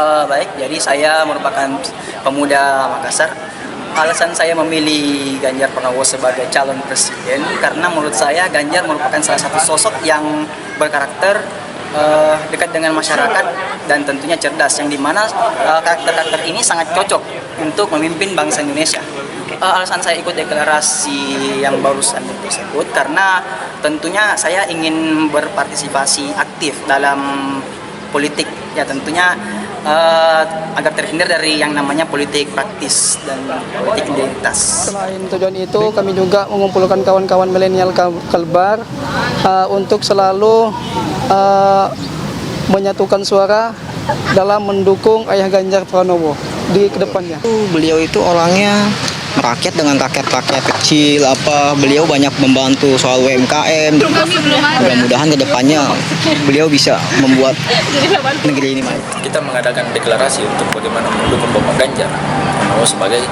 Baik, jadi saya merupakan pemuda Makassar. Alasan saya memilih Ganjar Pranowo sebagai calon presiden karena menurut saya Ganjar merupakan salah satu sosok yang berkarakter, dekat dengan masyarakat dan tentunya cerdas, yang dimana karakter-karakter ini sangat cocok untuk memimpin bangsa Indonesia. Alasan saya ikut deklarasi yang barusan tersebut karena tentunya saya ingin berpartisipasi aktif dalam politik, ya tentunya agar terhindar dari yang namanya politik praktis dan politik identitas. Selain tujuan itu, kami juga mengumpulkan kawan-kawan milenial Kalbar untuk selalu menyatukan suara dalam mendukung Ayah Ganjar Pranowo di kedepannya. Beliau itu orangnya merakyat dengan rakyat-rakyat kecil, beliau banyak membantu soal UMKM. Mudah-mudahan kedepannya beliau bisa membuat negeri ini maju. Kita mengadakan deklarasi untuk bagaimana mendukung Bapak Ganjar Pranowo sebagai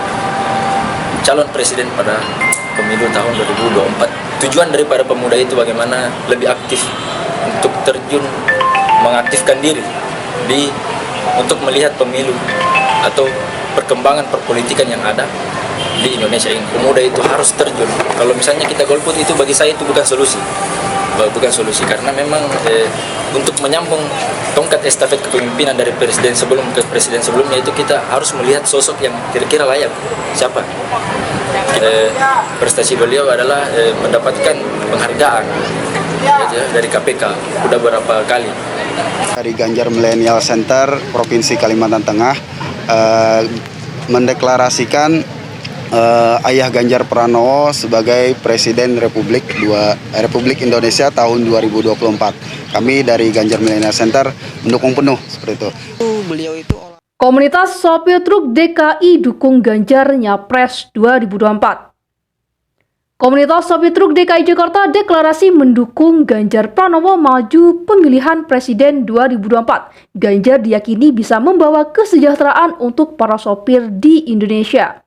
calon presiden pada pemilu tahun 2024. Tujuan daripada pemuda itu bagaimana lebih aktif untuk terjun, mengaktifkan diri untuk melihat pemilu atau perkembangan perpolitikan yang ada di Indonesia ini. Pemuda itu harus terjun. Kalau misalnya kita golput, itu bagi saya itu bukan solusi, karena memang untuk menyambung tongkat estafet kepemimpinan dari presiden sebelum ke presiden sebelumnya itu kita harus melihat sosok yang kira-kira layak. Siapa? Prestasi beliau adalah mendapatkan penghargaan dari KPK sudah beberapa kali. Dari Ganjar Millennial Center Provinsi Kalimantan Tengah mendeklarasikan Ayah Ganjar Pranowo sebagai Presiden Republik Indonesia tahun 2024. Kami dari Ganjar Millennial Center mendukung penuh seperti itu. Komunitas sopir truk DKI dukung Ganjar Nyapres 2024. Komunitas sopir truk DKI Jakarta deklarasi mendukung Ganjar Pranowo maju pemilihan Presiden 2024. Ganjar diyakini bisa membawa kesejahteraan untuk para sopir di Indonesia.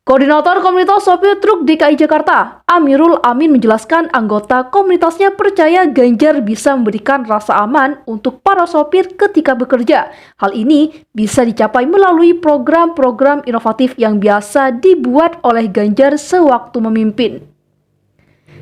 Koordinator Komunitas Sopir Truk DKI Jakarta, Amirul Amin, menjelaskan anggota komunitasnya percaya Ganjar bisa memberikan rasa aman untuk para sopir ketika bekerja. Hal ini bisa dicapai melalui program-program inovatif yang biasa dibuat oleh Ganjar sewaktu memimpin.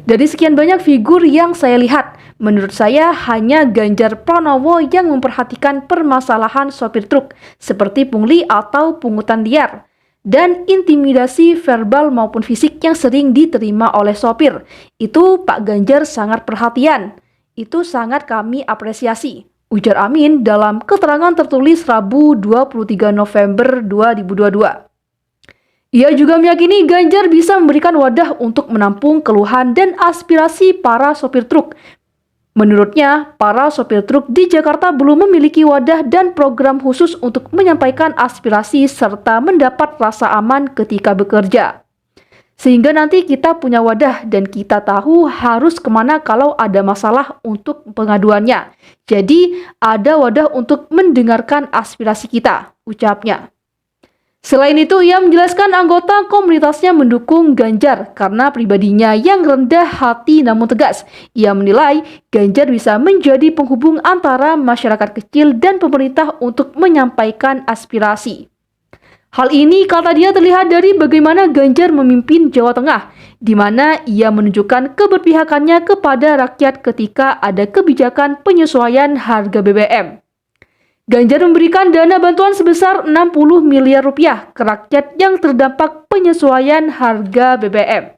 Dari sekian banyak figur yang saya lihat, menurut saya hanya Ganjar Pranowo yang memperhatikan permasalahan sopir truk seperti pungli atau pungutan liar dan intimidasi verbal maupun fisik yang sering diterima oleh sopir. Itu Pak Ganjar sangat perhatian. Itu sangat kami apresiasi, ujar Amin dalam keterangan tertulis Rabu 23 November 2022. Ia juga meyakini Ganjar bisa memberikan wadah untuk menampung keluhan dan aspirasi para sopir truk. Menurutnya, para sopir truk di Jakarta belum memiliki wadah dan program khusus untuk menyampaikan aspirasi serta mendapat rasa aman ketika bekerja. Sehingga nanti kita punya wadah dan kita tahu harus kemana kalau ada masalah untuk pengaduannya. Jadi, ada wadah untuk mendengarkan aspirasi kita, ucapnya. Selain itu, ia menjelaskan anggota komunitasnya mendukung Ganjar karena pribadinya yang rendah hati namun tegas. Ia menilai Ganjar bisa menjadi penghubung antara masyarakat kecil dan pemerintah untuk menyampaikan aspirasi. Hal ini, kata dia, terlihat dari bagaimana Ganjar memimpin Jawa Tengah, di mana ia menunjukkan keberpihakannya kepada rakyat ketika ada kebijakan penyesuaian harga BBM. Ganjar memberikan dana bantuan sebesar 60 miliar rupiah ke rakyat yang terdampak penyesuaian harga BBM.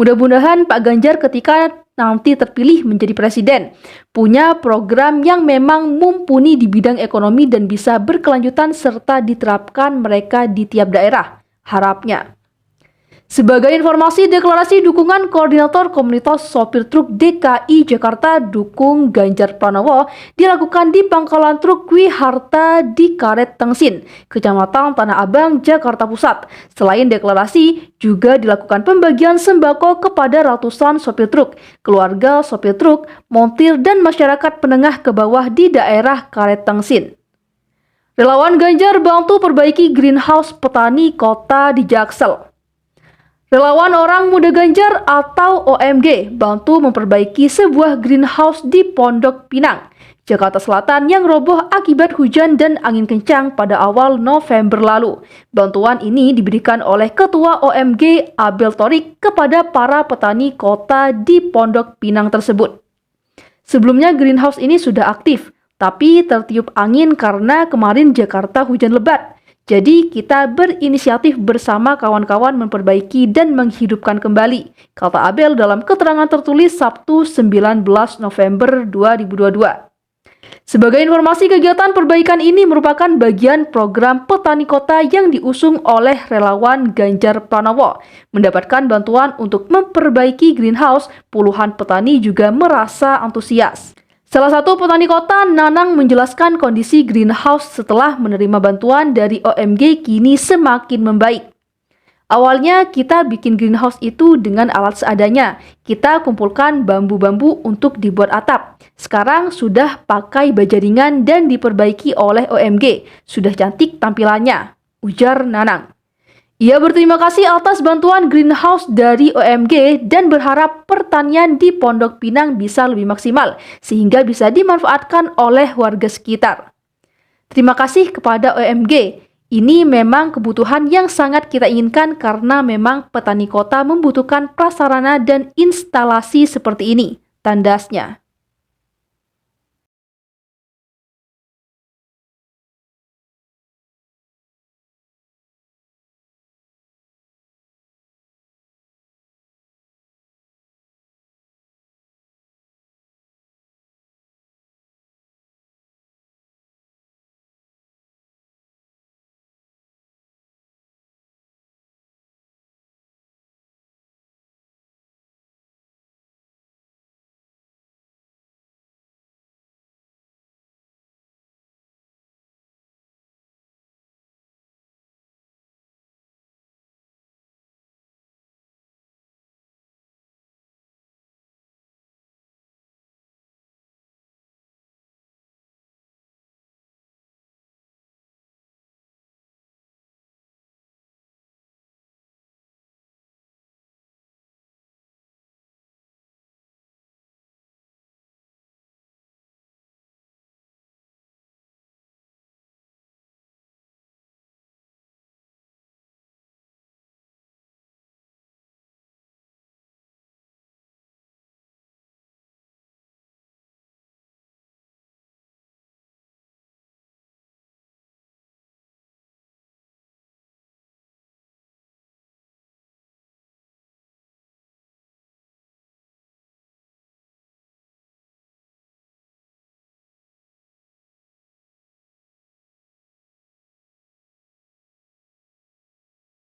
Mudah-mudahan Pak Ganjar ketika nanti terpilih menjadi presiden punya program yang memang mumpuni di bidang ekonomi dan bisa berkelanjutan serta diterapkan mereka di tiap daerah, harapnya. Sebagai informasi, deklarasi dukungan koordinator komunitas sopir truk DKI Jakarta dukung Ganjar Pranowo dilakukan di pangkalan truk Wiharta di Karet Tengsin, Kecamatan Tanah Abang, Jakarta Pusat. Selain deklarasi, juga dilakukan pembagian sembako kepada ratusan sopir truk, keluarga sopir truk, montir, dan masyarakat menengah ke bawah di daerah Karet Tengsin. Relawan Ganjar bantu perbaiki greenhouse petani kota di Jaksel. Relawan Orang Muda Ganjar atau OMG bantu memperbaiki sebuah greenhouse di Pondok Pinang, Jakarta Selatan yang roboh akibat hujan dan angin kencang pada awal November lalu. Bantuan ini diberikan oleh Ketua OMG Abel Torik kepada para petani kota di Pondok Pinang tersebut. Sebelumnya greenhouse ini sudah aktif, tapi tertiup angin karena kemarin Jakarta hujan lebat. Jadi kita berinisiatif bersama kawan-kawan memperbaiki dan menghidupkan kembali, kata Abel dalam keterangan tertulis Sabtu 19 November 2022. Sebagai informasi, kegiatan perbaikan ini merupakan bagian program Petani Kota yang diusung oleh relawan Ganjar Pranowo. Mendapatkan bantuan untuk memperbaiki greenhouse, puluhan petani juga merasa antusias. Salah satu petani kota, Nanang, menjelaskan kondisi greenhouse setelah menerima bantuan dari OMG kini semakin membaik. Awalnya kita bikin greenhouse itu dengan alat seadanya. Kita kumpulkan bambu-bambu untuk dibuat atap. Sekarang sudah pakai baja ringan dan diperbaiki oleh OMG. Sudah cantik tampilannya, ujar Nanang. Ia berterima kasih atas bantuan greenhouse dari OMG dan berharap pertanian di Pondok Pinang bisa lebih maksimal sehingga bisa dimanfaatkan oleh warga sekitar. Terima kasih kepada OMG. Ini memang kebutuhan yang sangat kita inginkan karena memang petani kota membutuhkan prasarana dan instalasi seperti ini, tandasnya.